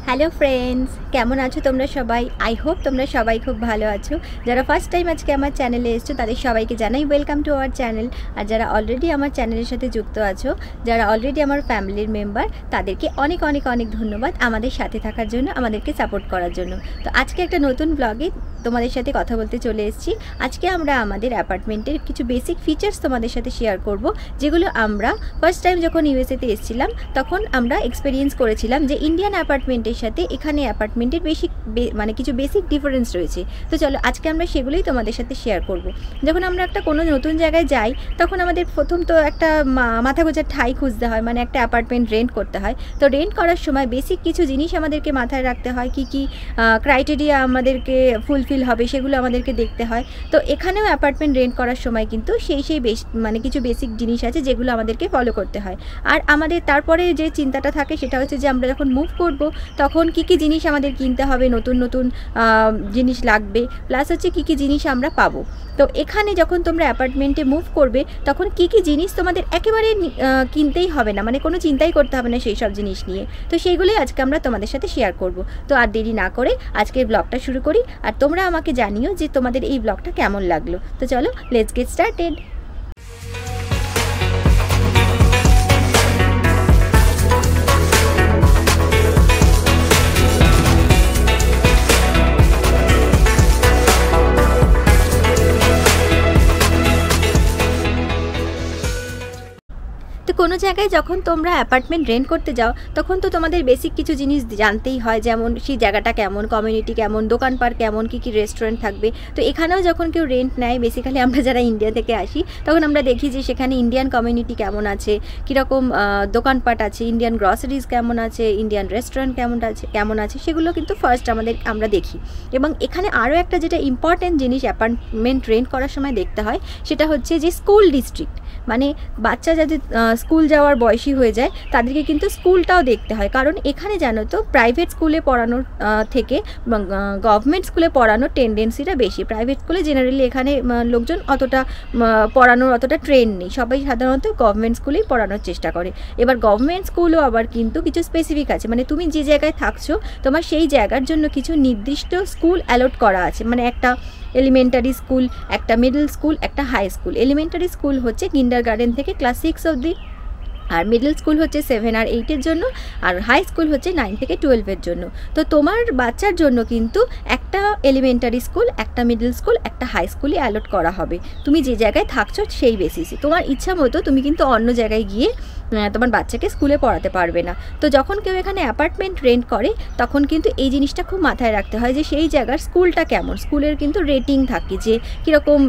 Hello friends, কেমন আছো তোমরা সবাই? আই হোপ তোমরা সবাই খুব ভালো আছো। যারা ফার্স্ট টাইম আজকে আমার চ্যানেলে এসছো তাদের সবাইকে জানাই ওয়েলকাম টু আওয়ার চ্যানেল। আর যারা অলরেডি আমার চ্যানেলের সাথে যুক্ত আছো, যারা অলরেডি আমার ফ্যামিলির মেম্বার, তাদেরকে অনেক অনেক অনেক ধন্যবাদ আমাদের সাথে থাকার জন্য, আমাদেরকে সাপোর্ট করার জন্য। তো আজকে একটা নতুন ব্লগে তোমাদের সাথে কথা বলতে চলে এসেছি। আজকে আমরা আমাদের অ্যাপার্টমেন্টের কিছু বেসিক ফিচার্স তোমাদের সাথে শেয়ার করব, যেগুলো আমরা ফার্স্ট টাইম যখন ইউএসএতে এসেছিলাম তখন আমরা এক্সপেরিয়েন্স করেছিলাম যে ইন্ডিয়ান অ্যাপার্টমেন্টের সাথে এখানে অ্যাপার্টমেন্টের কিছু বেসিক ডিফারেন্স রয়েছে। তো চলো আজকে আমরা সেগুলোই তোমাদের সাথে শেয়ার করব। যখন আমরা একটা কোনো নতুন জায়গায় যাই তখন আমাদের প্রথম তো একটা মাথা গোজার ঠাঁই খুঁজতে হয়, মানে একটা অ্যাপার্টমেন্ট রেন্ট করতে হয়। তো রেন্ট করার সময় বেসিক কিছু জিনিস আমাদেরকে মাথায় রাখতে হয়, কি কি ক্রাইটেরিয়া আমাদেরকে ফুলফিল হবে সেগুলো আমাদেরকে দেখতে হয়। তো এখানেও অ্যাপার্টমেন্ট রেন্ট করার সময় কিন্তু সেই কিছু বেসিক জিনিস আছে যেগুলো আমাদেরকে ফলো করতে হয়। আর আমাদের তারপরে যে চিন্তাটা থাকে সেটা হচ্ছে যে আমরা যখন মুভ করব তখন কি কি জিনিস আমাদের কিনতে হবে, নতুন নতুন জিনিস লাগবে, প্লাস হচ্ছে কি কি জিনিস আমরা পাবো। তো এখানে যখন তোমরা অ্যাপার্টমেন্টে মুভ করবে তখন কি কি জিনিস তোমাদের একেবারে কিনতেই হবে না, মানে কোনো চিন্তাই করতে হবে না সেই সব জিনিস নিয়ে। তো সেইগুলোই আজকে আমরা তোমাদের সাথে শেয়ার করব। তো আর দেরি না করে আজকের ব্লগটা শুরু করি, আর তোমরা আমাকে জানিও যে তোমাদের এই ব্লগটা কেমন লাগলো। তো চলো, লেটস গেট স্টার্টেড। তো কোনো জায়গায় যখন তোমরা অ্যাপার্টমেন্ট রেন্ট করতে যাও তখন তো তোমাদের বেসিক কিছু জিনিস জানতেই হয়, যেমন সেই জায়গাটা কেমন, কমিউনিটি কেমন, দোকানপাট কেমন, কী কী রেস্টুরেন্ট থাকবে। তো এখানেও যখন কেউ রেন্ট নেয়, বেসিক্যালি আমরা যারা ইন্ডিয়া থেকে আসি তখন আমরা দেখি যে সেখানে ইন্ডিয়ান কমিউনিটি কেমন আছে, কীরকম দোকানপাট আছে, ইন্ডিয়ান গ্রসারিজ কেমন আছে, ইন্ডিয়ান রেস্টুরেন্ট কেমন আছে সেগুলো কিন্তু ফার্স্ট আমরা দেখি। এবং এখানে আরও একটা যেটা ইম্পর্ট্যান্ট জিনিস অ্যাপার্টমেন্ট রেন্ট করার সময় দেখতে হয় সেটা হচ্ছে যে স্কুল ডিস্ট্রিক্ট, মানে বাচ্চা যাদের স্কুল যাওয়ার বয়সী হয়ে যায় তাদেরকে কিন্তু স্কুলটাও দেখতে হয়। কারণ এখানে জানো তো প্রাইভেট স্কুলে পড়ানোর থেকে গভর্নমেন্ট স্কুলে পড়ানোর টেন্ডেন্সিটা বেশি। প্রাইভেট স্কুলে জেনারেলি এখানে লোকজন পড়ানোর অতটা ট্রেন নেই, সবাই সাধারণত গভর্নমেন্ট স্কুলেই পড়ানোর চেষ্টা করে। এবার গভর্নমেন্ট স্কুলও আবার কিন্তু কিছু স্পেসিফিক আছে, মানে তুমি যে জায়গায় থাকছো তোমার সেই জায়গার জন্য কিছু নির্দিষ্ট স্কুল অ্যালট করা আছে, মানে একটা এলিমেন্টারি স্কুল, একটা মিডল স্কুল, একটা হাই স্কুল। এলিমেন্টারি স্কুল হচ্ছে কিন্ডারগার্টেন থেকে ক্লাস 6 অবধি, আর মিডল স্কুল হচ্ছে 7 আর 8-এর জন্য, আর হাই স্কুল হচ্ছে 9 থেকে 12-এর জন্য। তো তোমার বাচ্চার জন্য কিন্তু একটা এলিমেন্টারি স্কুল, একটা মিডল স্কুল, একটা হাই স্কুলই অ্যালট করা হবে। তুমি যে জায়গায় থাকছো সেই বেসিসে তোমার ইচ্ছা মতো তুমি কিন্তু অন্য জায়গায় গিয়ে তোমার বাচ্চাকে স্কুলে পড়াতে পারবে না। তো যখন কেউ এখানে অ্যাপার্টমেন্ট রেন্ট করে তখন কিন্তু এই জিনিসটা খুব মাথায় রাখতে হয় যে সেই জায়গার স্কুলটা কেমন। স্কুলের কিন্তু রেটিং থাকে যে কীরকম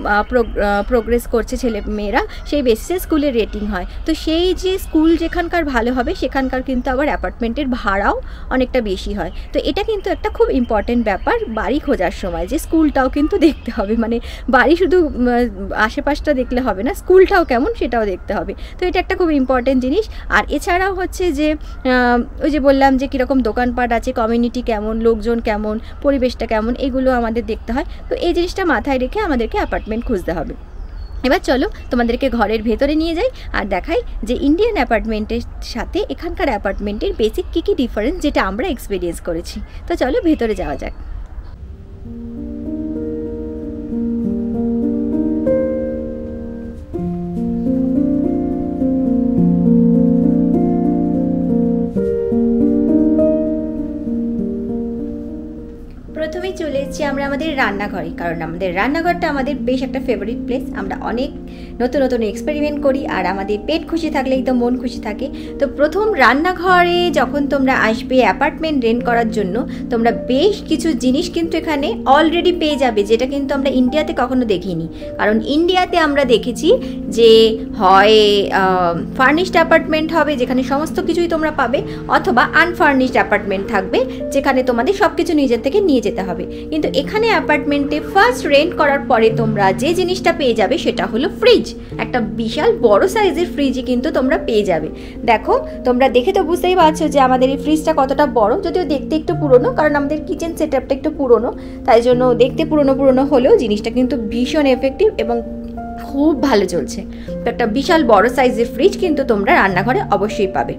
প্রোগ্রেস করছে ছেলে মেয়েরা, সেই বেসিসে স্কুলের রেটিং হয়। তো সেই যে স্কুল যেখানকার ভালো হবে সেখানকার কিন্তু আবার অ্যাপার্টমেন্টের ভাড়াও অনেকটা বেশি হয়। তো এটা কিন্তু একটা খুব ইম্পর্টেন্ট ব্যাপার বাড়ি খোঁজার সময়, যে স্কুলটাও কিন্তু দেখতে হবে, মানে বাড়ি শুধু আশেপাশটা দেখলে হবে না, স্কুলটাও কেমন সেটাও দেখতে হবে। তো এটা একটা খুব ইম্পর্টেন্ট জিনিস। আর এছাড়াও হচ্ছে যে ওই যে বললাম যে কীরকম দোকানপাট আছে, কমিউনিটি কেমন, লোকজন কেমন, পরিবেশটা কেমন, এগুলো আমাদের দেখতে হয়। তো এই জিনিসটা মাথায় রেখে আমাদেরকে অ্যাপার্টমেন্ট খুঁজতে হবে। এবার চলো তোমাদেরকে ঘরের ভেতরে নিয়ে যাই আর দেখাই যে ইন্ডিয়ান অ্যাপার্টমেন্টের সাথে এখানকার অ্যাপার্টমেন্টের বেসিক কী কী ডিফারেন্স যেটা আমরা এক্সপিরিয়েন্স করেছি। তো চলো ভেতরে যাওয়া যাক। প্রথমেই চলে এসেছি আমরা আমাদের রান্নাঘরে, কারণ আমাদের রান্নাঘরটা আমাদের বেশ একটা ফেভারিট প্লেস। আমরা অনেক নতুন নতুন এক্সপেরিমেন্ট করি আর আমাদের পেট খুশি থাকলে একদম মন খুশি থাকে। তো প্রথম রান্নাঘরে যখন তোমরা আসবে অ্যাপার্টমেন্ট রেন্ট করার জন্য, তোমরা বেশ কিছু জিনিস কিন্তু এখানে অলরেডি পেয়ে যাবে, যেটা কিন্তু আমরা ইন্ডিয়াতে কখনো দেখিনি। কারণ ইন্ডিয়াতে আমরা দেখেছি যে হয় ফার্নিশড অ্যাপার্টমেন্ট হবে যেখানে সমস্ত কিছুই তোমরা পাবে, অথবা আনফার্নিশড অ্যাপার্টমেন্ট থাকবে যেখানে তোমাদের সব কিছু নিজের থেকে নিয়ে যেতে হবে। কিন্তু এখানে অ্যাপার্টমেন্টে ফার্স্ট রেন্ট করার পরে তোমরা যে জিনিসটা পেয়ে যাবে সেটা হলো ফ্রিজ। একটা বিশাল বড় সাইজের ফ্রিজই কিন্তু তোমরা পেয়ে যাবে। দেখো তোমরা দেখে তো বুঝতেই পারছো যে আমাদের এই ফ্রিজটা কতটা বড়, যদিও দেখতে একটু পুরনো, কারণ আমাদের কিচেন সেটআপটা একটু পুরনো, তাই জন্য দেখতে পুরনো হলেও জিনিসটা কিন্তু ভীষণ এফেক্টিভ এবং খুব ভালো চলছে। তো একটা বিশাল বড় সাইজের ফ্রিজ কিন্তু তোমরা রান্নাঘরে অবশ্যই পাবে।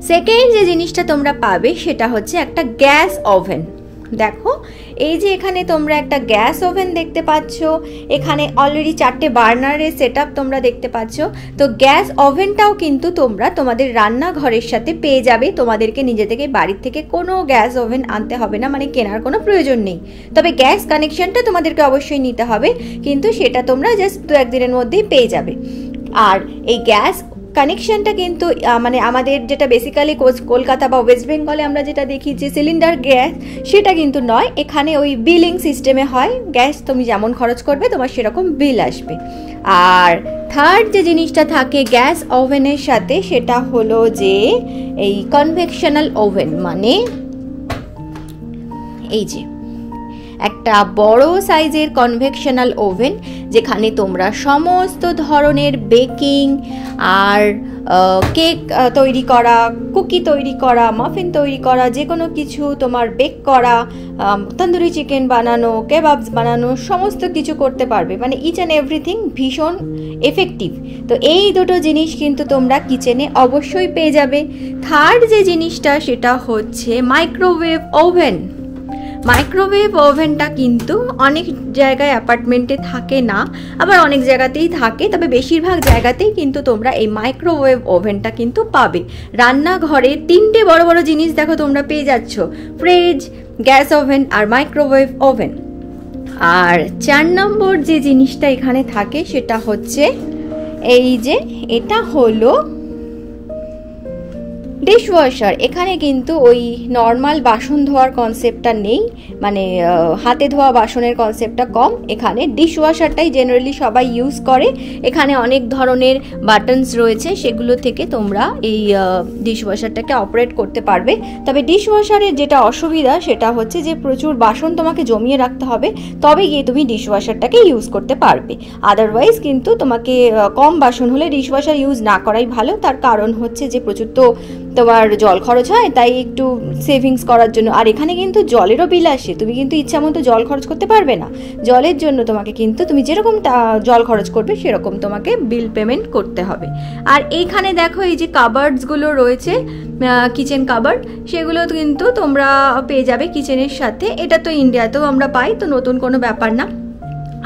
সেকেন্ড যে জিনিসটা তোমরা পাবে সেটা হচ্ছে একটা গ্যাস ওভেন। দেখো এই যে এখানে তোমরা একটা গ্যাস ওভেন দেখতে পাচ্ছ, এখানে অলরেডি 4টে বার্নারের সেটআপ তোমরা দেখতে পাচ্ছ। তো গ্যাস ওভেনটাও কিন্তু তোমরা তোমাদের রান্নাঘরের সাথে পেয়ে যাবে, তোমাদেরকে নিজে থেকে বাড়ির থেকে কোনো গ্যাস ওভেন আনতে হবে না, মানে কেনার কোনো প্রয়োজন নেই। তবে গ্যাস কানেকশনটা তোমাদেরকে অবশ্যই নিতে হবে, কিন্তু সেটা তোমরা জাস্ট 2-1 দিনের মধ্যেই পেয়ে যাবে। আর এই গ্যাস কানেকশনটা কিন্তু মানে আমাদের যেটা বেসিক্যালি কলকাতা বা ওয়েস্ট বেঙ্গলে আমরা যেটা দেখি যে সিলিন্ডার গ্যাস, সেটা কিন্তু নয়। এখানে ওই বিলিং সিস্টেমে হয়, গ্যাস তুমি যেমন খরচ করবে তোমার সেরকম বিল আসবে। আর থার্ড যে জিনিসটা থাকে গ্যাস ওভেনের সাথে সেটা হলো যে এই কনভেকশনাল ওভেন, মানে এই যে একটা বড় সাইজের কনভেকশনাল ওভেন, যেখানে তোমরা সমস্ত ধরনের বেকিং আর কেক তৈরি করা, কুকি তৈরি করা, মাফিন তৈরি করা, যে কোনো কিছু তোমার বেক করা, তন্দুরি চিকেন বানানো, কেবাবস বানানো, সমস্ত কিছু করতে পারবে, মানে ইচ অ্যান্ড এভরিথিং ভীষণ এফেক্টিভ। তো এই দুটো জিনিস কিন্তু তোমরা কিচেনে অবশ্যই পেয়ে যাবে। থার্ড যে জিনিসটা সেটা হচ্ছে মাইক্রোওয়েভ ওভেন। মাইক্রোওয়েভ ওভেনটা কিন্তু অনেক জায়গায় অ্যাপার্টমেন্টে থাকে না, আবার অনেক জায়গাতেই থাকে, তবে বেশিরভাগ জায়গাতেই কিন্তু তোমরা এই মাইক্রোওয়েভ ওভেনটা কিন্তু পাবে। রান্নাঘরে 3টে বড় বড় জিনিস দেখো তোমরা পেয়ে যাচ্ছ, ফ্রিজ, গ্যাস ওভেন আর মাইক্রোওয়েভ ওভেন। আর 4 নম্বর যে জিনিসটা এখানে থাকে সেটা হচ্ছে এই যে এটা হলো ডিশওয়াশার। এখানে কিন্তু ওই নর্মাল বাসন ধোয়ার কনসেপ্টটা নেই, মানে হাতে ধোয়া বাসনের কনসেপ্টটা কম। এখানে ডিশওয়াশারটাই জেনারেলি সবাই ইউজ করে। এখানে অনেক ধরনের বাটনস রয়েছে, সেগুলো থেকে তোমরা এই ডিশওয়াশারটাকে অপারেট করতে পারবে। তবে ডিশওয়াশারের যেটা অসুবিধা সেটা হচ্ছে যে প্রচুর বাসন তোমাকে জমিয়ে রাখতে হবে, তবে গিয়ে তুমি ডিশওয়াশারটাকে ইউজ করতে পারবে। আদারওয়াইজ কিন্তু তোমাকে কম বাসন হলে ডিশওয়াশার ইউজ না করাই ভালো। তার কারণ হচ্ছে যে প্রচুর তো তোমার জল খরচ হয়, তাই একটু সেভিংস করার জন্য। আর এখানে কিন্তু জলেরও বিল আসে, তুমি কিন্তু ইচ্ছা মতো জল খরচ করতে পারবে না। জলের জন্য তোমাকে কিন্তু তুমি যেরকম জল খরচ করবে সেরকম তোমাকে বিল পেমেন্ট করতে হবে। আর এইখানে দেখো এই যে কাবার্ডসগুলো রয়েছে, কিচেন কাবার্ড, সেগুলো কিন্তু তোমরা পেয়ে যাবে কিচেনের সাথে। এটা তো ইন্ডিয়াতেও আমরা পাই, তো নতুন কোনো ব্যাপার না।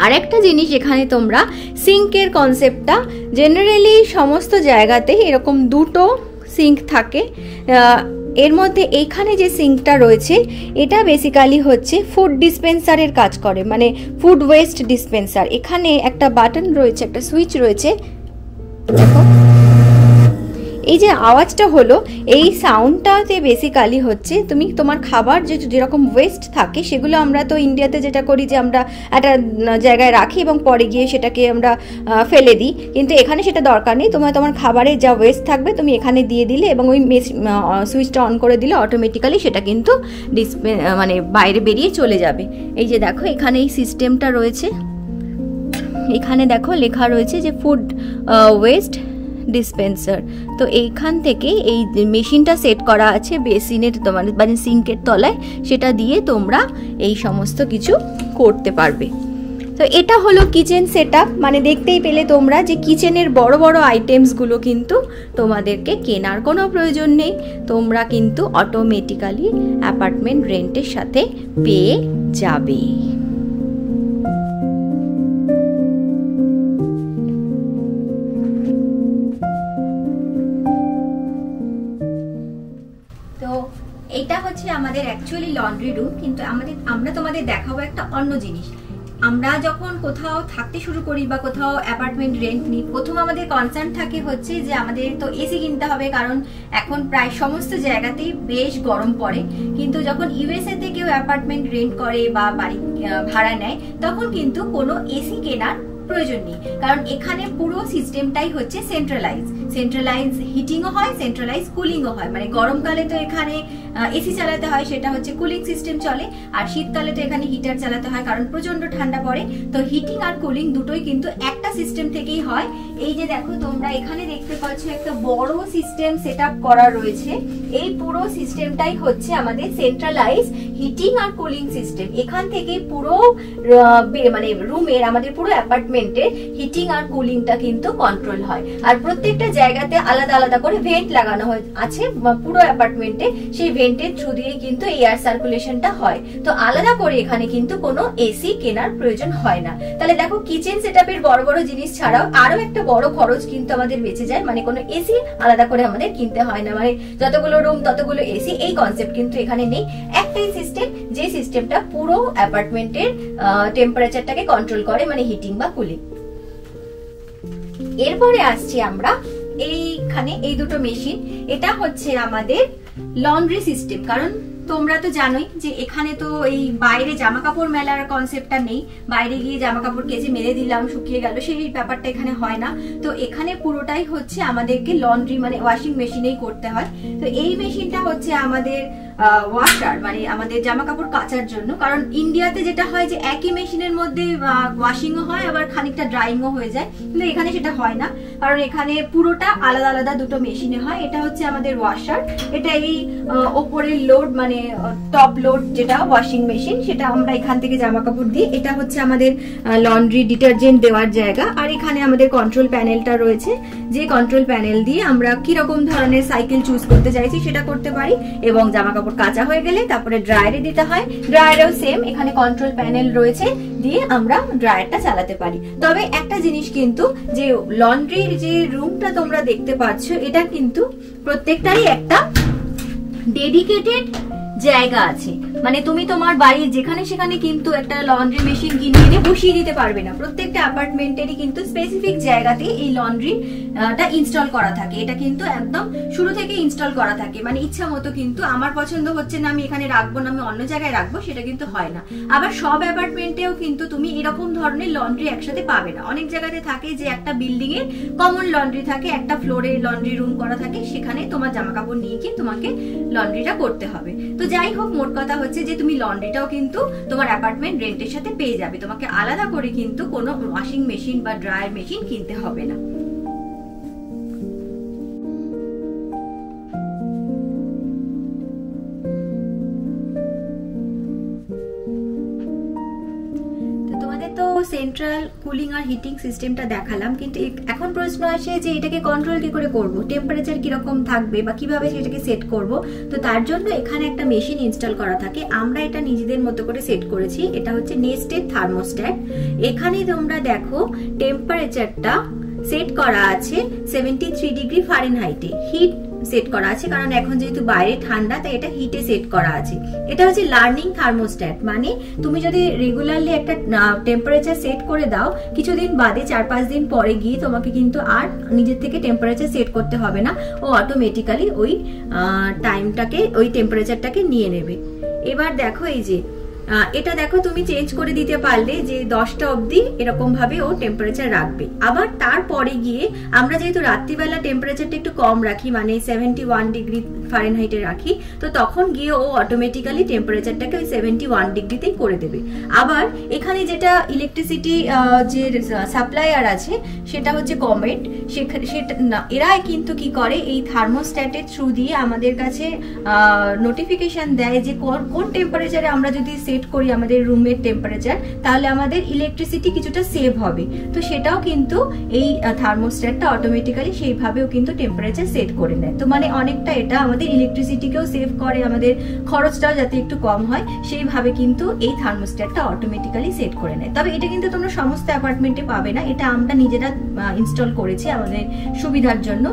আর একটা জিনিস এখানে তোমরা সিঙ্কের কনসেপ্টটা জেনারেলি সমস্ত জায়গাতেই এরকম 2টো সিঙ্ক থাকে। এর মধ্যে এইখানে যে সিঙ্কটা রয়েছে এটা বেসিক্যালি হচ্ছে ফুড ডিসপেন্সারের কাজ করে, মানে ফুড ওয়েস্ট ডিসপেন্সার। এখানে একটা বাটন রয়েছে, একটা সুইচ রয়েছে, দেখো এই যে আওয়াজটা হলো, এই সাউন্ডটাতে বেসিক্যালি হচ্ছে তুমি তোমার খাবার যেরকম ওয়েস্ট থাকে সেগুলো আমরা তো ইন্ডিয়াতে যেটা করি যে আমরা একটা জায়গায় রাখি এবং পরে গিয়ে সেটাকে আমরা ফেলে দিই, কিন্তু এখানে সেটা দরকার নেই। তোমার খাবারে যা ওয়েস্ট থাকবে তুমি এখানে দিয়ে দিলে এবং ওই সুইচটা অন করে দিলে অটোমেটিক্যালি সেটা কিন্তু মানে বাইরে বেরিয়ে চলে যাবে। এই যে দেখো এখানে এই সিস্টেমটা রয়েছে, এখানে দেখো লেখা রয়েছে যে ফুড ওয়েস্ট ডিসপেন্সার। তো এইখান থেকে এই মেশিনটা সেট করা আছে বেসিনের মানে সিঙ্কের তলায়, সেটা দিয়ে তোমরা এই সমস্ত কিছু করতে পারবে। তো এটা হলো কিচেন সেটআপ, মানে দেখতেই পেলে তোমরা যে কিচেনের বড় বড় আইটেমসগুলো কিন্তু তোমাদেরকে কেনার কোনো প্রয়োজন নেই, তোমরা কিন্তু অটোমেটিক্যালি অ্যাপার্টমেন্ট রেন্টের সাথে পেয়ে যাবে। এটা হচ্ছে আমাদের অ্যাকচুয়ালি লন্ড্রি রুম, কিন্তু আমরা তোমাদের দেখাবো একটা অন্য জিনিস। আমরা যখন কোথাও থাকতে শুরু করি বা কোথাও অ্যাপার্টমেন্ট রেন্ট নিই, প্রথম আমাদের কনসার্ন থাকে হচ্ছে যে আমাদের তো এসি কিনতে হবে, কারণ এখন প্রায় সমস্ত জায়গাতেই বেশ গরম পড়ে। কিন্তু যখন ইউএসএ তে কেউ অ্যাপার্টমেন্ট রেন্ট করে বা বাড়ি ভাড়া নেয়, তখন কিন্তু কোনো এসি কেনার প্রয়োজন নেই, কারণ এখানে পুরো সিস্টেমটাই হচ্ছে সেন্ট্রালাইজ হিটিংও হয়, সেন্ট্রালাইজ কুলিংও হয়। মানে গরমকালে তো এখানে এসি চালাতে হয়, সেটা হচ্ছে কুলিং সিস্টেম চলে, আর শীতকালে তো এখানে হিটার চালাতে হয় কারণ প্রচন্ড ঠান্ডা পড়ে। তো হিটিং আর কুলিং দুটোই কিন্তু একটা সিস্টেম থেকেই হয়। এই যে দেখো তোমরা এখানে দেখতে পাচ্ছ একটা বড় সিস্টেম সেটআপ করা রয়েছে। এই পুরো সিস্টেমটাই হচ্ছে আমাদের সেন্ট্রালাইজ হিটিং আর কুলিং সিস্টেম। এখান থেকে পুরো মানে রুমের আমাদের পুরো অ্যাপার্টমেন্টের হিটিং আর কুলিংটা কিন্তু কন্ট্রোল হয়। আর প্রত্যেকটা জায়গাতে আলাদা আলাদা করে ভেন্ট লাগানো আছে পুরো অ্যাপার্টমেন্টে, সেই ভেন্টের থ্রু দিয়ে কিন্তু এয়ার সার্কুলেশনটা হয়। তো আলাদা করে এখানে কিন্তু কোনো এসি কেনার প্রয়োজন হয় না। তাহলে দেখো কিচেন সেটআপের বড় বড় জিনিস ছাড়াও আরো একটা বড় খরচ কিন্তু আমাদের বেঁচে যায়, মানে কোনো এসি আলাদা করে আমাদের কিনতে হয় না, মানে যতগুলো রুম ততগুলো এসি, এই কনসেপ্ট কিন্তু এখানে নেই। একটাই সিস্টেম, যে সিস্টেমটা পুরো অ্যাপার্টমেন্টের টেম্পারেচারটাকে কন্ট্রোল করে, মানে হিটিং বা কুলিং। এরপরে আসছি আমরা এইখানে এই দুটো মেশিন, এটা হচ্ছে আমাদের লন্ড্রি সিস্টেম। কারণ তোমরা তো জানোই যে এখানে তো এই বাইরে জামা কাপড় মেলার কনসেপ্টটা নেই, বাইরে গিয়ে জামা কাপড় কেচে মেলে দিলাম শুকিয়ে গেল, সেই ব্যাপারটা এখানে হয় না। তো এখানে পুরোটাই হচ্ছে আমাদেরকে লন্ড্রি মানে ওয়াশিং মেশিনেই করতে হয়। তো এই মেশিনটা হচ্ছে আমাদের ওয়াশার, মানে আমাদের জামা কাপড় কাচার জন্য। কারণ ইন্ডিয়াতে যেটা হয় যে একই মেশিনের মধ্যে ওয়াশিংও হয় আবার খানিকটা ড্রাইংও হয়ে যায়, কিন্তু এখানে সেটা হয় না, কারণ এখানে পুরোটা আলাদা আলাদা দুটো মেশিনে হয়। এটা হচ্ছে আমাদের ওয়াশার, এটা এই ওপরের লোড মানে টপ লোড যেটা ওয়াশিং মেশিন, সেটা আমরা এখান থেকে জামা কাপড় দিই। এটা হচ্ছে আমাদের লন্ড্রি ডিটারজেন্ট দেওয়ার জায়গা। আর এখানে আমাদের কন্ট্রোল প্যানেলটা রয়েছে, যে কন্ট্রোল প্যানেল দিয়ে আমরা কিরকম ধরনের সাইকেল চুজ করতে চাইছি সেটা করতে পারি। এবং জামা কাপড় কাঁচা হয়ে গেলে তারপরে ড্রায়ারে দিতে হয়, ড্রায়ারেও সেম এখানে কন্ট্রোল প্যানেল রয়েছে, দিয়ে আমরা ড্রায়ারটা চালাতে পারি। তবে একটা জিনিস কিন্তু, যে লন্ড্রির যে রুমটা তোমরা দেখতে পাচ্ছ, এটা কিন্তু প্রত্যেকটারই একটা ডেডিকেটেড জায়গা আছে। মানে তুমি তোমার বাড়ির যেখানে সেখানে কিন্তু একটা লন্ড্রি মেশিন কিনে এনে বসিয়ে দিতে পারবে না। প্রত্যেকটা অ্যাপার্টমেন্টেরই কিন্তু স্পেসিফিক জায়গাতে এই লন্ড্রিটা ইনস্টল করা থাকে। এটা কিন্তু একদম শুরু থেকে ইনস্টল করা থাকে, মানে ইচ্ছা মতো কিন্তু আমার পছন্দ হচ্ছে না আমি এখানে রাখবো না, আমি অন্য জায়গায় রাখবো, সেটা কিন্তু হয় না। আবার সব অ্যাপার্টমেন্টেও কিন্তু তুমি এরকম ধরনের লন্ড্রি একসাথে পাবে না। অনেক জায়গাতে থাকে যে একটা বিল্ডিং এর কমন লন্ড্রি থাকে, একটা ফ্লোরে লন্ড্রি রুম করা থাকে, সেখানে তোমার জামা কাপড় নিয়ে গিয়ে তোমাকে লন্ড্রিটা করতে হবে। তো যাই হোক, মোট কথা হচ্ছে যে তুমি লন্ড্রিটাও কিন্তু তোমার অ্যাপার্টমেন্ট রেন্টের সাথে পেয়ে যাবে, তোমাকে আলাদা করে কিন্তু কোনো ওয়াশিং মেশিন বা ড্রায়ার মেশিন কিনতে হবে না। সেন্ট্রাল কুলিং আর হিটিং সিস্টেমটা দেখালাম, কিন্তু এখন প্রশ্ন আসে যে এটাকে কন্ট্রোল কি করে করব, টেম্পারেচার কিরকম থাকবে বা কিভাবে সেটাকে সেট করব। তো তার জন্য এখানে একটা মেশিন ইনস্টল করা থাকে, আমরা এটা নিজেদের মতো করে সেট করেছি। এটা হচ্ছে নেস্টেড থার্মোস্ট্যাট। এখানে তোমরা দেখো টেম্পারেচারটা সেট করা আছে 73 ডিগ্রি ফারেনহাইটে, হিট সেট করা আছে, কারণ এখন যেহেতু বাইরে ঠান্ডা তাই এটা হিটে সেট করা আছে। এটা হচ্ছে লার্নিং থার্মোস্ট্যাট, মানে তুমি যদি রেগুলারলি একটা টেম্পারেচার সেট করে দাও, কিছুদিন বাদে 4-5 দিন পরে গিয়ে তোমাকে কিন্তু আর নিজের থেকে টেম্পারেচার সেট করতে হবে না, ও অটোমেটিক্যালি ওই টাইমটাকে ওই টেম্পারেচারটাকে নিয়ে নেবে। এবার দেখো এই যে এটা দেখো তুমি চেঞ্জ করে দিতে পারলে যে 10টা অবধি এরকম ভাবে ও টেম্পারেচার রাখবে। আবার তারপরে গিয়ে আমরা যেহেতু রাত্রিবেলা টেম্পারেচারটা একটু কম রাখি, মানে 71 ডিগ্রি ফারেনহাইটে রাখি, তো তখন গিয়ে ও অটোমেটিক্যালি টেম্পারেচারটাকে ওই 71 ডিগ্রিতেই করে দেবে। আবার এখানে যেটা ইলেকট্রিসিটি যে সাপ্লায়ার আছে সেটা হচ্ছে কমেট, সেটা এরা কিন্তু কি করে এই থার্মোস্ট্যাটের থ্রু দিয়ে আমাদের কাছে নোটিফিকেশন দেয় যে কোন টেম্পারেচারে আমরা যদি সেট করি আমাদের রুমের টেম্পারেচার, তাহলে আমাদের ইলেকট্রিসিটি কিছুটা সেভ হবে। তো সেটাও কিন্তু এই থার্মোস্ট্যাটটা অটোমেটিক্যালি সেইভাবেও কিন্তু টেম্পারেচার সেট করে নেয়। তো মানে অনেকটা এটা আমাদের ইলেকট্রিসিটিকেও সেভ করে, আমাদের খরচটাও যাতে একটু কম হয় সেইভাবে কিন্তু এই থার্মোস্ট্যাটটা অটোমেটিক্যালি সেট করে নেয়। তবে এটা কিন্তু তোমরা সমস্ত অ্যাপার্টমেন্টে পাবে না, এটা আমরা নিজেরা ইনস্টল করেছি আমাদের সুবিধার জন্য।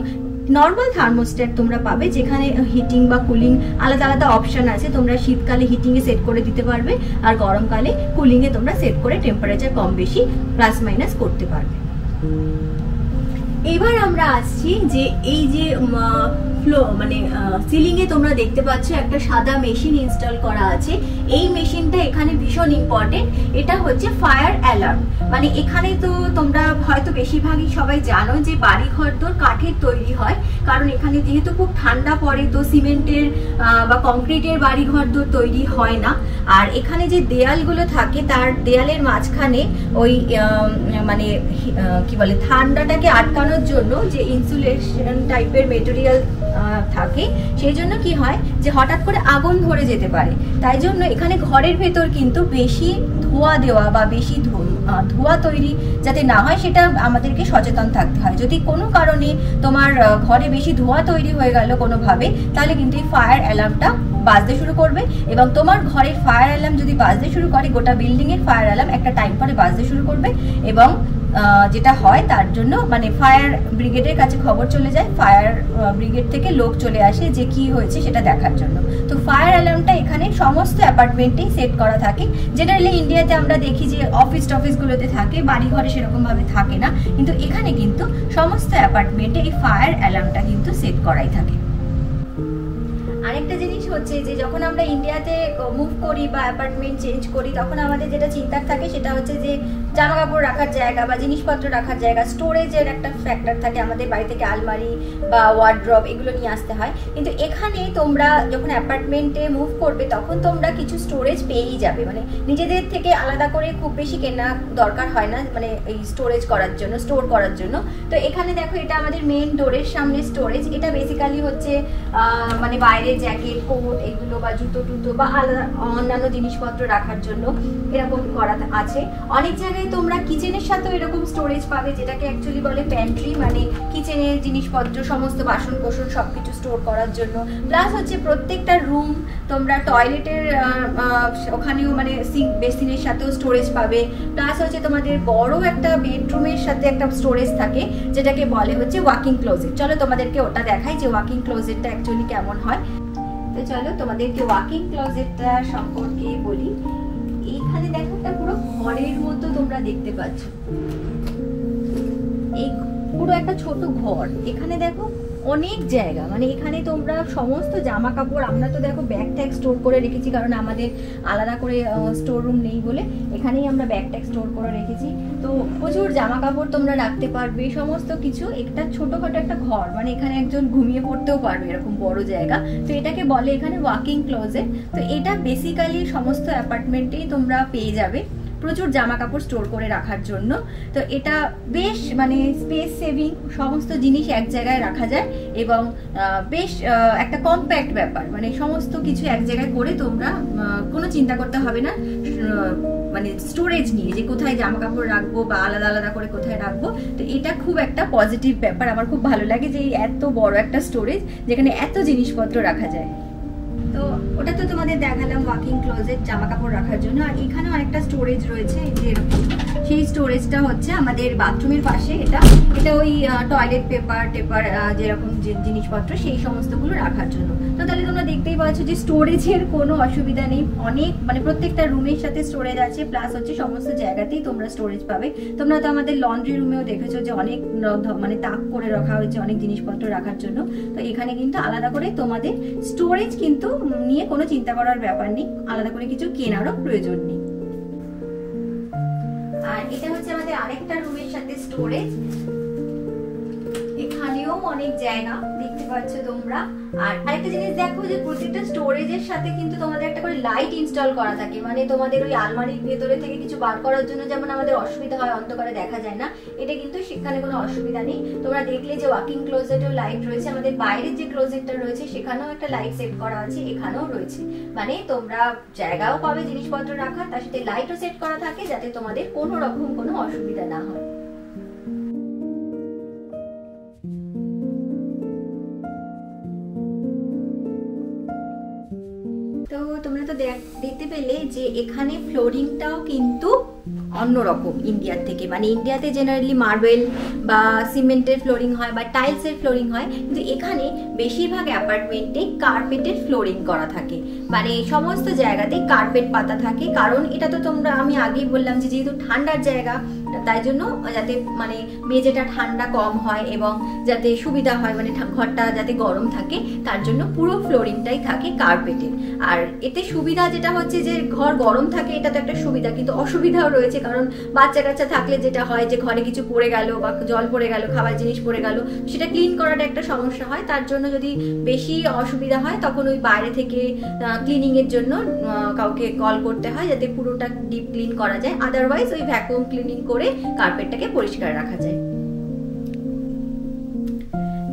নর্মাল থার্মোস্ট্যাট তোমরা পাবে যেখানে হিটিং বা কুলিং আলাদা আলাদা অপশন আছে, তোমরা শীতকালে হিটিং এ সেট করে দিতে পারবে আর গরমকালে কুলিং এ তোমরা সেট করে টেম্পারেচার কম বেশি প্লাস মাইনাস করতে পারবে। এবার আমরা আসছি যে এই যে মানে সিলিং এ তোমরা দেখতে পাচ্ছ একটা সাদা মেশিন ইনস্টল করা আছে। এই মেশিনটা এখানে ভীষণ ইম্পর্টেন্ট, এটা হচ্ছে ফায়ার অ্যালার্ম। মানে এখানে তো তোমরা হয়তো বেশিরভাগই সবাই জানো যে বাড়ি ঘর তো কাঠের তৈরি হয়, কারণ এখানে যেহেতু খুব ঠান্ডা পড়ে তো সিমেন্টের বা কংক্রিটের বাড়ি ঘর তো তৈরি হয় না। আর এখানে যে দেয়ালগুলো থাকে তার দেয়ালের মাঝখানে ওই মানে কি বলে ঠান্ডাটাকে আটকানোর আটকানোর জন্য যে ইনসুলেশন টাইপের মেটেরিয়াল থাকে, সেই জন্য কি হয় যে হঠাৎ করে আগুন ধরে যেতে পারে। তাই জন্য এখানে ঘরের ভেতর কিন্তু বেশি ধোঁয়া দেওয়া বা বেশি ধোঁয়া তৈরি যাতে না হয় সেটা আমাদেরকে সচেতন থাকতে হয়। যদি কোনো কারণে তোমার ঘরে বেশি ধোঁয়া তৈরি হয়ে গেল কোনোভাবে, তাহলে কিন্তু এই ফায়ার অ্যালার্মটা বাজতে শুরু করবে, এবং তোমার ঘরের ফায়ার অ্যালার্ম যদি বাজতে শুরু করে, গোটা বিল্ডিং এর ফায়ার অ্যালার্ম একটা টাইম পরে বাজতে শুরু করবে, এবং যেটা হয় তার জন্য মানে ফায়ার ব্রিগেডের কাছে খবর চলে যায়, ফায়ার ব্রিগেড থেকে লোক চলে আসে যে কি হয়েছে সেটা দেখার জন্য। তো ফায়ার অ্যালার্মটা এখানে সমস্ত অ্যাপার্টমেন্টেই সেট করা থাকে। জেনারেলি ইন্ডিয়াতে আমরা দেখি যে অফিসগুলোতে থাকে, বাড়ি ঘরে সেরকম ভাবে থাকে না, কিন্তু এখানে কিন্তু সমস্ত অ্যাপার্টমেন্টে এই ফায়ার অ্যালার্মটা কিন্তু সেট করাই থাকে। আরেকটা জিনিস হচ্ছে যে যখন আমরা ইন্ডিয়াতে মুভ করি বা অ্যাপার্টমেন্ট চেঞ্জ করি, তখন আমাদের যেটা চিন্তার থাকে সেটা হচ্ছে যে জামা কাপড় রাখার জায়গা বা জিনিসপত্র রাখার জায়গা, স্টোরেজের একটা ফ্যাক্টর থাকে। আমাদের বাড়ি থেকে আলমারি বা ওয়ার্ড্রব এগুলো নিয়ে আসতে হয়, কিন্তু এখানে তোমরা যখন অ্যাপার্টমেন্টে মুভ করবে তখন তোমরা কিছু স্টোরেজ পেয়েই যাবে। মানে নিজেদের থেকে আলাদা করে খুব বেশি কেনা দরকার হয় না, মানে এই স্টোরেজ করার জন্য, স্টোর করার জন্য। তো এখানে দেখো এটা আমাদের মেইন ডোরের সামনে স্টোরেজ। এটা বেসিক্যালি হচ্ছে মানে বাইরে জ্যাকেট, কোট এগুলো বা জুতো টুতো বা আলাদা অন্যান্য জিনিসপত্র রাখার জন্য এরকম করা আছে। অনেক জায়গায় তোমরা কিচেনের সাথেও এরকম স্টোরেজ পাবে, যেটাকে অ্যাকচুয়ালি বলে প্যান্ট্রি, মানে কিচেনের জিনিসপত্র সমস্ত বাসন কোসন সবকিছু স্টোর করার জন্য। প্লাস হচ্ছে প্রত্যেকটা রুম তোমরা টয়লেটের ওখানেও মানে সিঙ্ক বেসিনের সাথেও স্টোরেজ পাবে। প্লাস হচ্ছে তোমাদের বড় একটা বেডরুমের সাথে একটা স্টোরেজ থাকে, যেটাকে বলে হচ্ছে ওয়াকিং ক্লোজেট। চলো তোমাদেরকে ওটা দেখাই যে ওয়াকিং ক্লোজেটটা অ্যাকচুয়ালি কেমন হয়। তো চলো তোমাদেরকে ওয়াকিং ক্লোজেটটা সম্পর্কে বলি। এইখানে দেখো একটা পুরো ঘরের মতো তোমরা দেখতে পাচ্ছ, এই পুরো একটা ছোট ঘর। এখানে দেখো অনেক জায়গা, মানে এখানে তোমরা সমস্ত জামা কাপড়, আমরা তো দেখো ব্যাগ ট্যাগ স্টোর করে রেখেছি, কারণ আমাদের আলাদা করে স্টোর রুম নেই বলে এখানেই আমরা ব্যাগ ট্যাগ স্টোর করে রেখেছি। তো প্রচুর জামা কাপড় তোমরা রাখতে পারবে, সমস্ত কিছু। একটা ছোটখাটো একটা ঘর, মানে এখানে একজন ঘুমিয়ে পড়তেও পারবে, এরকম বড় জায়গা। তো এটাকে বলে এখানে ওয়াকিং ক্লোজেট। তো এটা বেসিক্যালি সমস্ত অ্যাপার্টমেন্টেই তোমরা পেয়ে যাবে, প্রচুর জামা কাপড় স্টোর করে রাখার জন্য। তো এটা বেশ মানে স্পেস সেভিং, সমস্ত জিনিস এক জায়গায় রাখা যায়, এবং বেশ একটা কম্প্যাক্ট ব্যাপার, মানে সমস্ত কিছু এক জায়গায় করে তোমরা কোনো চিন্তা করতে হবে না মানে স্টোরেজ নিয়ে যে কোথায় জামা কাপড় রাখবো বা আলাদা আলাদা করে কোথায় রাখবো। তো এটা খুব একটা পজিটিভ ব্যাপার, আমার খুব ভালো লাগে যে এত বড় একটা স্টোরেজ যেখানে এত জিনিসপত্র রাখা যায়। তো ওটা তো তোমাদের দেখালাম ওয়াকিং ক্লোজেট জামা কাপড় রাখার জন্য। আর এখানেও আরেকটা স্টোরেজ রয়েছে যে এরকম, সেই স্টোরেজটা হচ্ছে আমাদের বাথরুমের পাশে। এটা ওই টয়লেট পেপার যেরকম যে জিনিসপত্র সেই সমস্তগুলো রাখার জন্য। তো তাহলে তোমরা দেখতেই পাচ্ছ যে স্টোরেজের কোনো অসুবিধা নেই, অনেক মানে প্রত্যেকটা রুমের সাথে স্টোরেজ আছে। প্লাস হচ্ছে সমস্ত জায়গাতেই তোমরা স্টোরেজ পাবে। তোমরা তো আমাদের লন্ড্রি রুমেও দেখেছো যে অনেক মানে তাক করে রাখা হয়েছে অনেক জিনিসপত্র রাখার জন্য। তো এখানে কিন্তু আলাদা করে তোমাদের স্টোরেজ কিন্তু নিয়ে কোনো চিন্তা করার ব্যাপার নেই, আলাদা করে কিছু কেনারও প্রয়োজন নেই। আর এটা হচ্ছে আমাদের আরেকটা রুমের সাথে স্টোরেজ, এখানেও অনেক জায়গা দেখতে পাচ্ছ তোমরা। আর আরেকটা জিনিস দেখো যে প্রত্যেকটা স্টোরেজের সাথে কিন্তু তোমাদের একটা করে লাইট ইনস্টল করা থাকে, মানে তোমাদের ওই আলমারির ভেতরে থেকে কিছু বার করার জন্য যেমন আমাদের অসুবিধা হয়, অন্ধকারে দেখা যায় না, এটা কিন্তু সেখানে কোনো অসুবিধা নেই। তোমরা দেখলে যে ওয়াকিং ক্লোজেটেও লাইট রয়েছে, আমাদের বাইরের যে ক্লোজেটটা রয়েছে সেখানেও একটা লাইট সেট করা আছে, এখানেও রয়েছে। মানে তোমরা জায়গাও পাবে জিনিসপত্র রাখার, তার সাথে লাইটও সেট করা থাকে যাতে তোমাদের কোনো রকম কোনো অসুবিধা না হয়। তো তোমরা তো দেখতে পেলে যে এখানে ফ্লোরিংটাও কিন্তু অন্যরকম ইন্ডিয়ার থেকে। মানে ইন্ডিয়াতে জেনারেলি মার্বেল বা সিমেন্টের ফ্লোরিং হয় বা টাইলসের ফ্লোরিং হয়, কিন্তু এখানে বেশিরভাগ অ্যাপার্টমেন্টে কার্পেটের ফ্লোরিং করা থাকে, মানে সমস্ত জায়গাতে কার্পেট পাতা থাকে। কারণ এটা তো তোমরা আমি আগেই বললাম যে যেহেতু ঠান্ডার জায়গা, তাই জন্য যাতে মানে মেঝেটা ঠান্ডা কম হয় এবং যাতে সুবিধা হয়, মানে ঘরটা যাতে গরম থাকে, তার জন্য পুরো ফ্লোরিংটাই থাকে কার্পেটের। আর এতে সুবিধা যেটা হচ্ছে যে ঘর গরম থাকে, এটা তো একটা সুবিধা, কিন্তু অসুবিধাও রয়েছে। কারণ বাচ্চা কাচ্চা থাকলে যেটা হয় যে ঘরে কিছু পড়ে গেল বা জল পড়ে গেল, খাবার জিনিস পড়ে গেল, সেটা ক্লিন করাটা একটা সমস্যা হয়। তার জন্য যদি বেশি অসুবিধা হয় তখন ওই বাইরে থেকে ক্লিনিং এর জন্য কাউকে কল করতে হয় যাতে পুরোটা ডিপ ক্লিন করা যায়। আদারওয়াইজ ওই ভ্যাকুয়াম ক্লিনিং করে কার্পেটটাকে পরিষ্কার রাখা যায়।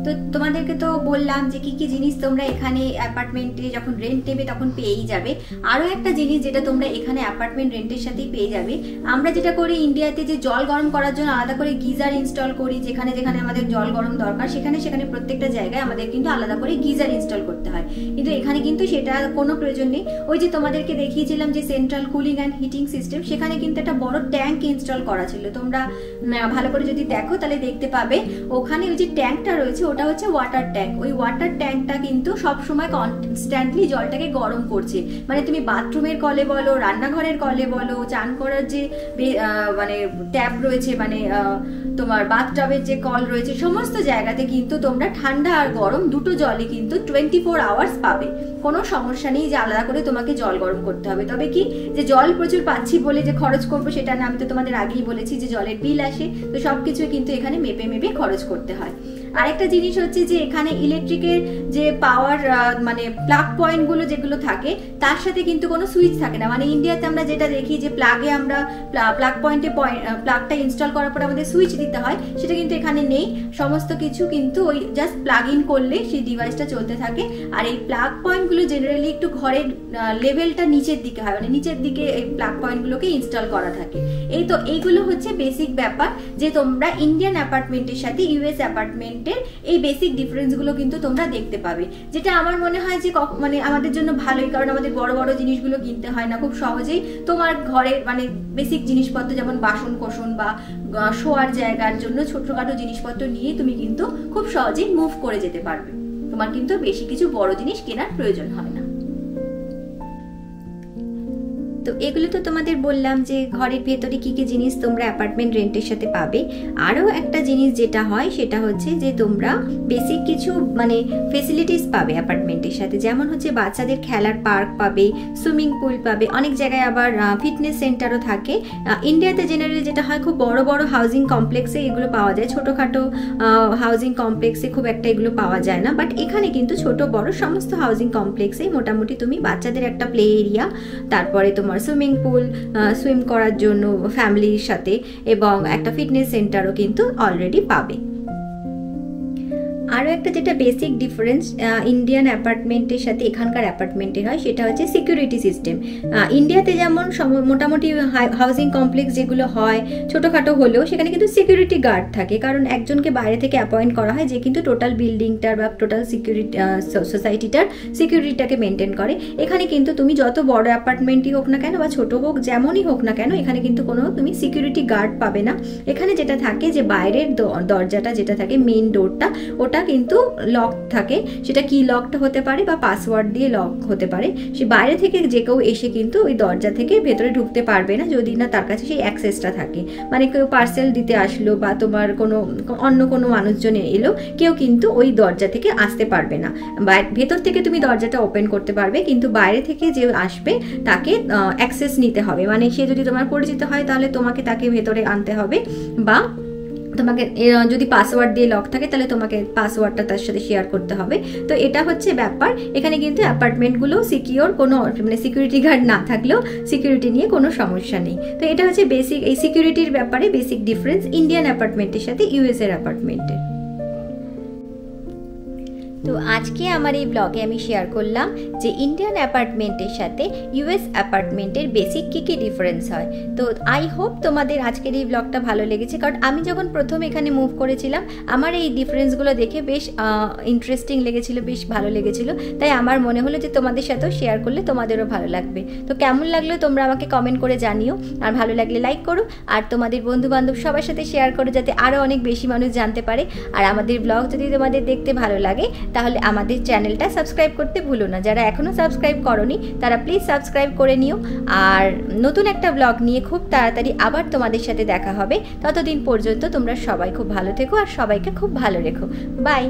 তো তোমাদেরকে তো বললাম যে কি কি জিনিস তোমরা এখানে অ্যাপার্টমেন্টে যখন রেন্ট নেবে তখন পেয়েই যাবে। আরও একটা জিনিস যেটা তোমরা এখানে অ্যাপার্টমেন্ট রেন্টের সাথেই পেয়ে যাবে, আমরা যেটা করি ইন্ডিয়াতে যে জল গরম করার জন্য আলাদা করে গিজার ইনস্টল করি, যেখানে যেখানে আমাদের জল গরম দরকার সেখানে সেখানে প্রত্যেকটা জায়গায় আমাদের কিন্তু আলাদা করে গিজার ইনস্টল করতে হয়, কিন্তু এখানে কিন্তু সেটা কোনো প্রয়োজন নেই। ওই যে তোমাদেরকে দেখিয়েছিলাম যে central cooling and heating system, সেখানে কিন্তু একটা বড় ট্যাঙ্ক ইনস্টল করা ছিল, তোমরা ভালো করে যদি দেখো তাহলে দেখতে পাবে ওখানে ওই যে ট্যাঙ্কটা রয়েছে ওটা হচ্ছে ওয়াটার ট্যাঙ্ক। ওই ওয়াটার ট্যাঙ্কটা কিন্তু সবসময় কনস্ট্যান্টলি জলটাকে গরম করছে, মানে তুমি বাথরুমের কলে বলো, রান্নাঘরের কলে বলো, চান করার যে মানে ট্যাপ রয়েছে, মানে তোমার বাথটাবের যে কল রয়েছে, সমস্ত জায়গাতে কিন্তু তোমরা ঠান্ডা আর গরম দুটো জলই কিন্তু 24 আওয়ার্স পাবে। কোনো সমস্যা নেই যে আলাদা করে তোমাকে জল গরম করতে হবে। তবে কি যে জল প্রচুর পাচ্ছি বলে যে খরচ করবো সেটা না, আমি তো তোমাদের আগেই বলেছি যে জলের বিল আসে, তো সবকিছু কিন্তু এখানে মেপে মেপে খরচ করতে হয়। আরেকটা জিনিস হচ্ছে যে এখানে ইলেকট্রিকের যে পাওয়ার মানে প্লাগ পয়েন্টগুলো যেগুলো থাকে তার সাথে কিন্তু কোনো সুইচ থাকে না, মানে ইন্ডিয়াতে আমরা যেটা দেখি যে প্লাগে আমরা প্লাগ পয়েন্টে প্লাগটা ইনস্টল করার পর আমাদের সুইচ দিতে হয়, সেটা কিন্তু এখানে নেই। সমস্ত কিছু কিন্তু ওই জাস্ট প্লাগ ইন করলে সেই ডিভাইসটা চলতে থাকে। আর এই প্লাগ পয়েন্টগুলো জেনারেলি একটু ঘরের লেভেলটা নিচের দিকে হয়, মানে নিচের দিকে এই প্লাগ পয়েন্টগুলোকে ইনস্টল করা থাকে। এই তো এইগুলো হচ্ছে বেসিক ব্যাপার যে তোমরা ইন্ডিয়ান অ্যাপার্টমেন্টের সাথে ইউএস অ্যাপার্টমেন্ট এই বেসিক ডিফারেন্সগুলো কিন্তু তোমরা দেখতে পাবে, যেটা আমার মনে হয় যে মানে আমাদের জন্য ভালোই, কারণ আমাদের বড় বড় জিনিসগুলো কিনতে হয় না, খুব সহজেই তোমার ঘরের মানে বেসিক জিনিসপত্র যেমন বাসন কোসন বা শোয়ার জায়গার জন্য ছোটখাটো জিনিসপত্র নিয়ে তুমি কিন্তু খুব সহজেই মুভ করে যেতে পারবে, তোমার কিন্তু বেশি কিছু বড় জিনিস কেনার প্রয়োজন হয় না। তো এগুলো তো তোমাদের বললাম যে ঘরের ভেতরে কি কি জিনিস তোমরা অ্যাপার্টমেন্ট রেন্টের সাথে পাবে। আরও একটা জিনিস যেটা হয় সেটা হচ্ছে যে তোমরা বেসিক কিছু মানে ফেসিলিটিস পাবে অ্যাপার্টমেন্টের সাথে, যেমন হচ্ছে বাচ্চাদের খেলার পার্ক পাবে, সুইমিং পুল পাবে, অনেক জায়গায় আবার ফিটনেস সেন্টারও থাকে। ইন্ডিয়াতে জেনারেলি যেটা হয় খুব বড় বড় হাউজিং কমপ্লেক্সে এগুলো পাওয়া যায়, ছোটোখাটো হাউজিং কমপ্লেক্সে খুব একটা এগুলো পাওয়া যায় না, বাট এখানে কিন্তু ছোট বড় সমস্ত হাউজিং কমপ্লেক্সে মোটামুটি তুমি বাচ্চাদের একটা প্লে এরিয়া, তারপরে তোমার সুইমিং পুল সুইম করার জন্য ফ্যামিলির সাথে, এবং একটা ফিটনেস সেন্টারও কিন্তু অলরেডি পাবে। আরও একটা যেটা বেসিক ডিফারেন্স ইন্ডিয়ান অ্যাপার্টমেন্টের সাথে এখানকার অ্যাপার্টমেন্টের হয় সেটা হচ্ছে সিকিউরিটি সিস্টেম। ইন্ডিয়াতে যেমন মোটামুটি হাউজিং কমপ্লেক্স যেগুলো হয় ছোটোখাটো হলেও সেখানে কিন্তু সিকিউরিটি গার্ড থাকে, কারণ একজনকে বাইরে থেকে অ্যাপয়েন্ট করা হয় যে কিন্তু টোটাল বিল্ডিংটার বা টোটাল সিকিউরিটি সোসাইটিটার সিকিউরিটিটাকে মেনটেন করে। এখানে কিন্তু তুমি যত বড় অ্যাপার্টমেন্টই হোক না কেন বা ছোটো হোক যেমনই হোক না কেন এখানে কিন্তু কোনো তুমি সিকিউরিটি গার্ড পাবে না। এখানে যেটা থাকে যে বাইরের দরজাটা যেটা থাকে মেইন ডোরটা ওটা কিন্তু লক থাকে, সেটা কি লকটা হতে পারে বা পাসওয়ার্ড দিয়ে লক হতে পারে, সে বাইরে থেকে যে কেউ এসে কিন্তু ওই দরজা থেকে ভেতরে ঢুকতে পারবে না যদি না তার কাছে সেই অ্যাক্সেসটা থাকে। মানে কেউ পার্সেল দিতে আসলো বা তোমার কোনো অন্য কোনো মানুষজন এলো, কেউ কিন্তু ওই দরজা থেকে আসতে পারবে না। ভেতর থেকে তুমি দরজাটা ওপেন করতে পারবে, কিন্তু বাইরে থেকে যে আসবে তাকে অ্যাক্সেস নিতে হবে, মানে সে যদি তোমার পরিচিত হয় তাহলে তোমাকে তাকে ভেতরে আনতে হবে, বা তোমাকে যদি পাসওয়ার্ড দিয়ে লক থাকে তাহলে তোমাকে পাসওয়ার্ডটা তার সাথে শেয়ার করতে হবে। তো এটা হচ্ছে ব্যাপার। এখানে কিন্তু অ্যাপার্টমেন্টগুলো সিকিওর, কোনো মানে সিকিউরিটি গার্ড না থাকলেও সিকিউরিটি নিয়ে কোনো সমস্যা নেই। তো এটা হচ্ছে বেসিক এই সিকিউরিটির ব্যাপারে বেসিক ডিফারেন্স ইন্ডিয়ান অ্যাপার্টমেন্টের সাথে ইউএসএর অ্যাপার্টমেন্টের। তো আজকে আমার এই ব্লগে আমি শেয়ার করলাম যে ইন্ডিয়ান অ্যাপার্টমেন্টের সাথে ইউএস অ্যাপার্টমেন্টের বেসিক কী কী ডিফারেন্স হয়। তো আই হোপ তোমাদের আজকের এই ব্লগটা ভালো লেগেছে, কারণ আমি যখন প্রথম এখানে মুভ করেছিলাম আমার এই ডিফারেন্সগুলো দেখে বেশ ইন্টারেস্টিং লেগেছিলো, বেশ ভালো লেগেছিলো, তাই আমার মনে হলো যে তোমাদের সাথেও শেয়ার করলে তোমাদেরও ভালো লাগবে। তো কেমন লাগলো তোমরা আমাকে কমেন্ট করে জানিও, আর ভালো লাগলে লাইক করো, আর তোমাদের বন্ধুবান্ধব সবার সাথে শেয়ার করো যাতে আরও অনেক বেশি মানুষ জানতে পারে। আর আমাদের ব্লগ যদি তোমাদের দেখতে ভালো লাগে তাহলে আমাদের চ্যানেলটা সাবস্ক্রাইব করতে ভুলো না। যারা এখনও সাবস্ক্রাইব করোনি তারা প্লিজ সাবস্ক্রাইব করে নিও। আর নতুন একটা ব্লগ নিয়ে খুব তাড়াতাড়ি আবার তোমাদের সাথে দেখা হবে। ততদিন পর্যন্ত তোমরা সবাই খুব ভালো থেকো আর সবাইকে খুব ভালো রেখো। বাই।